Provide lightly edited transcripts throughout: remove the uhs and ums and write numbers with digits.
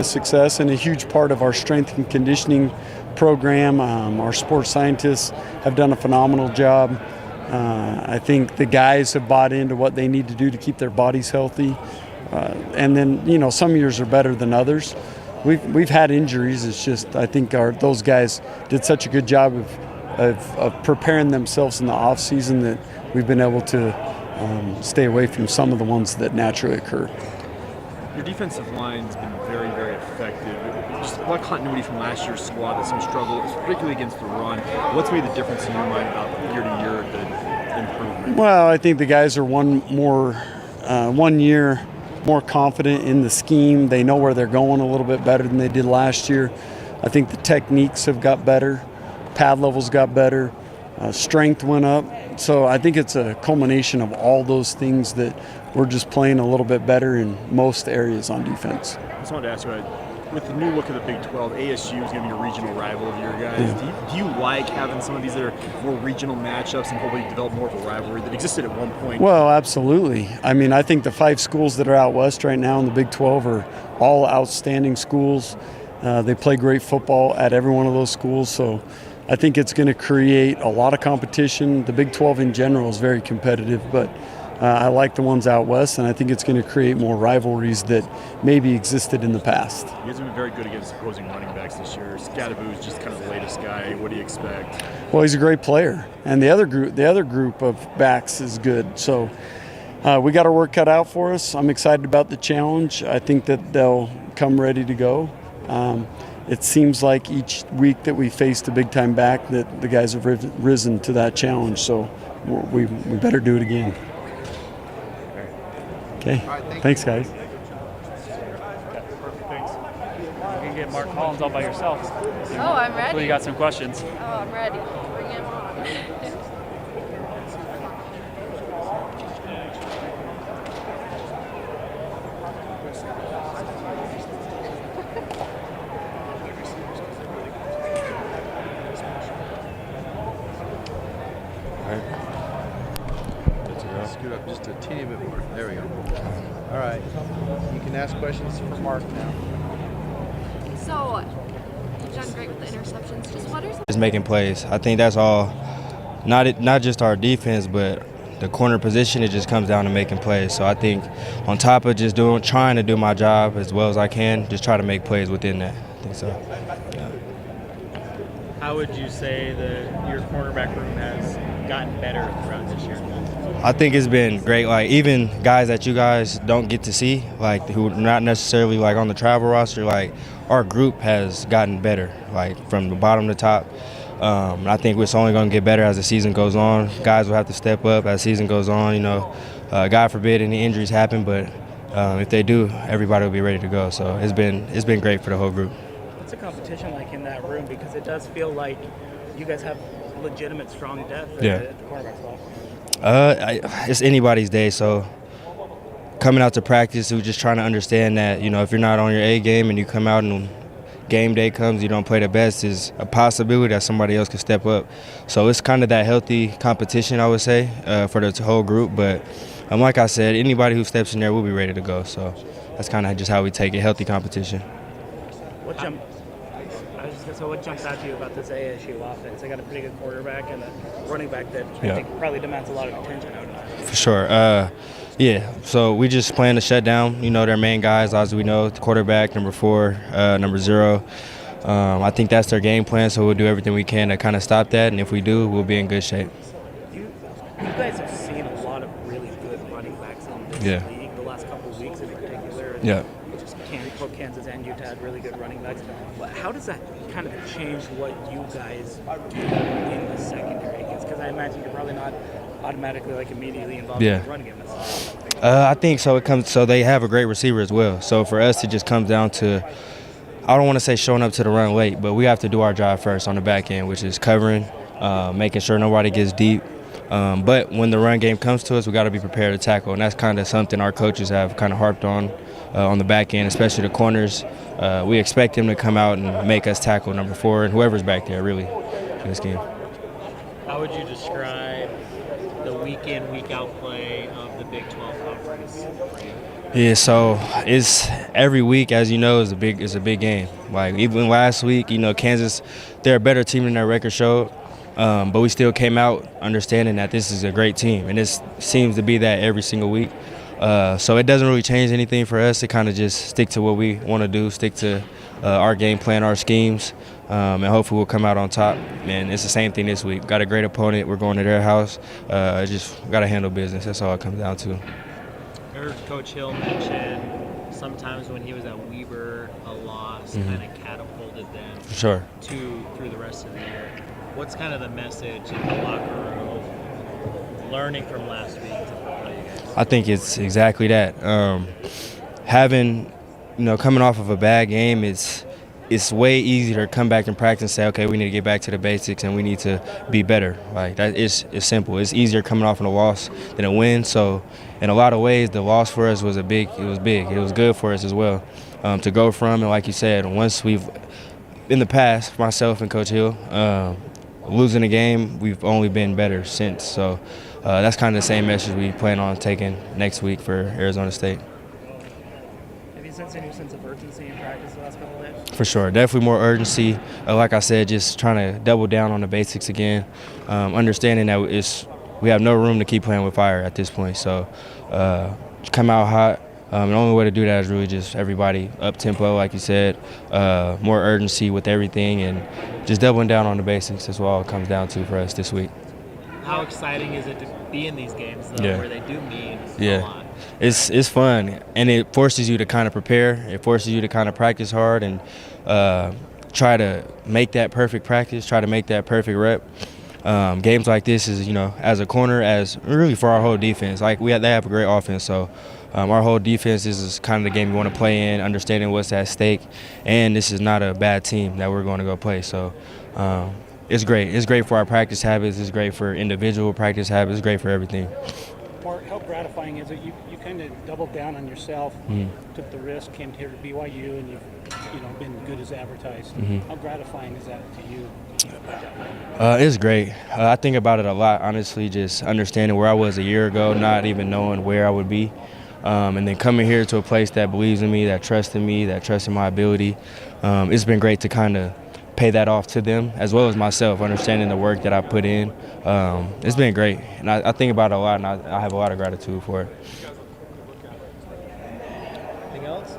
Success and a huge part of our strength and conditioning program. Our sports scientists have done a phenomenal job. I think the guys have bought into what they need to do to keep their bodies healthy. And then, some years are better than others. We've had injuries. It's just I think those guys did such a good job of preparing themselves in the off season that we've been able to stay away from some of the ones that naturally occur. Your defensive line's been very, very effective. Just a lot of continuity from last year's squad. That some struggle, particularly against the run. What's made the difference in your mind about year to year the improvement? Well, I think the guys are one year more confident in the scheme. They know where they're going a little bit better than they did last year. I think the techniques have got better. Pad levels got better. Strength went up. So I think it's a culmination of all those things that we're just playing a little bit better in most areas on defense. I just wanted to ask you, with the new look of the Big 12, ASU is going to be a regional rival of your guys. Yeah. Do you like having some of these that are more regional matchups and hopefully develop more of a rivalry that existed at one point? Well, absolutely. I mean, I think the 5 schools that are out west right now in the Big 12 are all outstanding schools. They play great football at every one of those schools. So I think it's going to create a lot of competition. The Big 12 in general is very competitive, but I like the ones out west, and I think it's going to create more rivalries that maybe existed in the past. You guys have been very good against opposing running backs this year. Scadaboo is just kind of the latest guy. What do you expect? Well, he's a great player, and the other group of backs is good. So we got our work cut out for us. I'm excited about the challenge. I think that they'll come ready to go. It seems like each week that we face the big-time back that the guys have risen to that challenge. So we better do it again. Okay. Thanks, guys. Perfect. Thanks. You can get Mark Collins all by yourself. Oh, I'm ready. Well, you got some questions. Oh, I'm ready. Bring him on. Scoot up just a teeny bit more. There we go. All right. You can ask questions for Mark now. So, you've done great with the interceptions. Just what are some... Just making plays. I think that's all. Not just our defense, but the corner position. It just comes down to making plays. So I think on top of just trying to do my job as well as I can, just try to make plays within that. I think so. Yeah. How would you say that your cornerback room has gotten better throughout this year? I think it's been great. Like even guys that you guys don't get to see, like who are not necessarily like on the travel roster, like our group has gotten better, like from the bottom to top. I think it's only going to get better as the season goes on. Guys will have to step up as the season goes on. God forbid any injuries happen, but if they do, everybody will be ready to go. So it's been great for the whole group. What's the competition like in that room? Because it does feel like you guys have legitimate strong depth at the cornerback spot. It's anybody's day, so coming out to practice, we're just trying to understand that, if you're not on your A game and you come out and game day comes, you don't play the best, is a possibility that somebody else could step up. So it's kind of that healthy competition, I would say, for the whole group. But like I said, anybody who steps in there will be ready to go. So that's kind of just how we take it, healthy competition. What jumps out to you about this ASU offense? They got a pretty good quarterback and a running back that I think probably demands a lot of attention. For sure. So we just plan to shut down, their main guys, as we know, the quarterback, number 4, number 0. I think that's their game plan, so we'll do everything we can to kind of stop that, and if we do, we'll be in good shape. You guys have seen a lot of really good running backs in this league the last couple of weeks in particular. Yeah. Both Kansas and Utah had really good running backs. How does that kind of change what you guys do in the secondary? Because I imagine you're probably not automatically immediately involved in the run game. I think so. So they have a great receiver as well. So for us, it just comes down to, I don't want to say showing up to the run late, but we have to do our job first on the back end, which is covering, making sure nobody gets deep. But when the run game comes to us, we got to be prepared to tackle, and that's kind of something our coaches have kind of harped on the back end, especially the corners. We expect them to come out and make us tackle number 4 and whoever's back there, really, in this game. How would you describe the week-in, week-out play of the Big 12 Conference for you? Yeah, so it's every week, as you know, is a big game. Like even last week, Kansas, they're a better team than their record showed, but we still came out understanding that this is a great team, and this seems to be that every single week. So it doesn't really change anything for us to kind of just stick to what we want to do, stick to our game plan, our schemes, and hopefully we'll come out on top. And it's the same thing this week. Got a great opponent. We're going to their house. Just got to handle business. That's all it comes down to. I heard Coach Hill mention sometimes when he was at Weber, a loss kind of catapulted them Sure. through the rest of the year. What's kind of the message in the locker room, learning from last week to propel you guys? I think it's exactly that. Having, coming off of a bad game, it's way easier to come back in practice and say, okay, we need to get back to the basics and we need to be better. Like that is it's simple. It's easier coming off of a loss than a win. So in a lot of ways, the loss for us was big. It was good for us as well to go from. And like you said, once we've in the past, myself and Coach Hill, losing a game, we've only been better since. So that's kind of the same message we plan on taking next week for Arizona State. Have you sensed any sense of urgency in practice the last couple of days? For sure, definitely more urgency. Like I said, just trying to double down on the basics again, understanding that we have no room to keep playing with fire at this point. So come out hot. The only way to do that is really just everybody up tempo, like you said, more urgency with everything, and just doubling down on the basics. That's what all it comes down to for us this week. How exciting is it to be in these games, though, where they do mean a lot? It's fun, and it forces you to kind of prepare. It forces you to kind of practice hard and try to make that perfect practice, try to make that perfect rep. Games like this is, as a corner, as really for our whole defense. Like they have a great offense, so our whole defense is kind of the game we want to play in, understanding what's at stake, and this is not a bad team that we're going to go play. So it's great. It's great for our practice habits. It's great for individual practice habits. It's great for everything. Mark, how gratifying is it? You kind of doubled down on yourself, took the risk, came here to BYU, and you've been good as advertised. How gratifying is that to you? It's great. I think about it a lot, honestly, just understanding where I was a year ago, not even knowing where I would be. And then coming here to a place that believes in me, that trusts in me, that trusts in my ability. It's been great to kind of pay that off to them as well as myself, understanding the work that I put in. It's been great. And I think about it a lot, and I have a lot of gratitude for it. Anything else?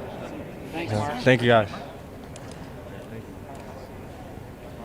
Thanks, Mark. Thank you, guys.